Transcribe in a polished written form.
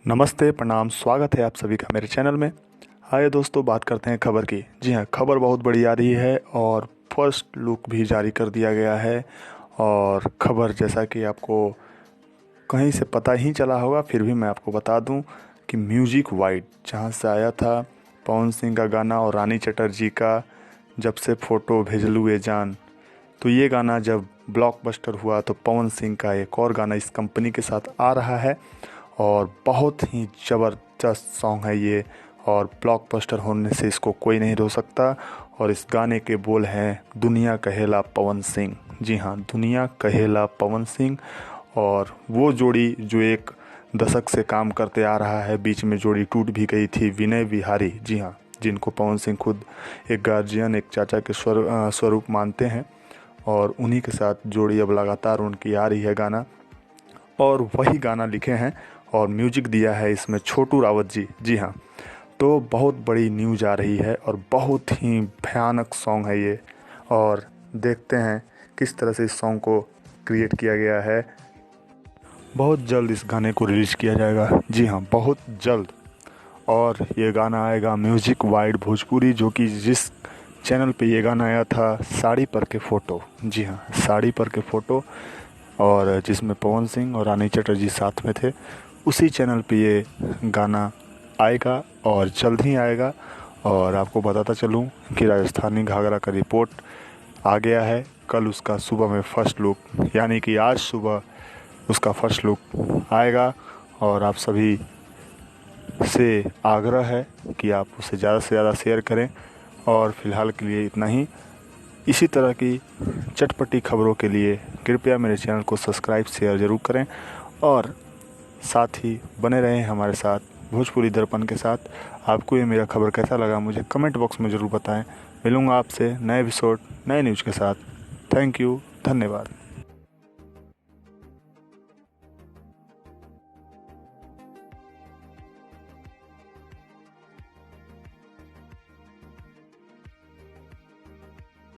नमस्ते, प्रणाम, स्वागत है आप सभी का मेरे चैनल में। आइए दोस्तों, बात करते हैं खबर की। जी हाँ, खबर बहुत बड़ी आ रही है और फर्स्ट लुक भी जारी कर दिया गया है। और खबर जैसा कि आपको कहीं से पता ही चला होगा, फिर भी मैं आपको बता दूं कि म्यूजिक वाइड जहां से आया था पवन सिंह का गाना और रानी चटर्जी का जब से फ़ोटो भेजलू ए जान, तो ये गाना जब ब्लॉकबस्टर हुआ तो पवन सिंह का एक और गाना इस कंपनी के साथ आ रहा है और बहुत ही ज़बरदस्त सॉन्ग है ये। और ब्लॉकबस्टर होने से इसको कोई नहीं रोक सकता। और इस गाने के बोल हैं, दुनिया कहेला पवन सिंह। जी हाँ, दुनिया कहेला पवन सिंह। और वो जोड़ी जो एक दशक से काम करते आ रहा है, बीच में जोड़ी टूट भी गई थी, विनय विहारी। जी हाँ, जिनको पवन सिंह खुद एक गार्जियन, एक चाचा के स्वरूप मानते हैं। और उन्हीं के साथ जोड़ी अब लगातार उनकी आ रही है गाना, और वही गाना लिखे हैं और म्यूजिक दिया है इसमें छोटू रावत जी। जी हाँ, तो बहुत बड़ी न्यूज़ आ रही है और बहुत ही भयानक सॉन्ग है ये। और देखते हैं किस तरह से इस सॉन्ग को क्रिएट किया गया है। बहुत जल्द इस गाने को रिलीज़ किया जाएगा। जी हाँ, बहुत जल्द। और ये गाना आएगा म्यूजिक वाइड भोजपुरी, जो कि जिस चैनल पे ये गाना आया था, साड़ी पर के फ़ोटो। जी हाँ, साड़ी पर के फ़ोटो, और जिसमें पवन सिंह और रानी चटर्जी साथ में थे, उसी चैनल पे ये गाना आएगा और जल्द ही आएगा। और आपको बताता चलूँ कि राजस्थानी घाघरा का रिपोर्ट आ गया है। कल उसका सुबह में फ़र्स्ट लुक, यानी कि आज सुबह उसका फ़र्स्ट लुक आएगा। और आप सभी से आग्रह है कि आप उसे ज़्यादा से ज़्यादा शेयर करें। और फ़िलहाल के लिए इतना ही। इसी तरह की चटपटी खबरों के लिए कृपया मेरे चैनल को सब्सक्राइब शेयर ज़रूर करें, और साथ ही बने रहें हमारे साथ भोजपुरी दर्पण के साथ। आपको ये मेरा खबर कैसा लगा मुझे कमेंट बॉक्स में ज़रूर बताएं। मिलूँगा आपसे नए एपिसोड, नए न्यूज़ के साथ। थैंक यू, धन्यवाद।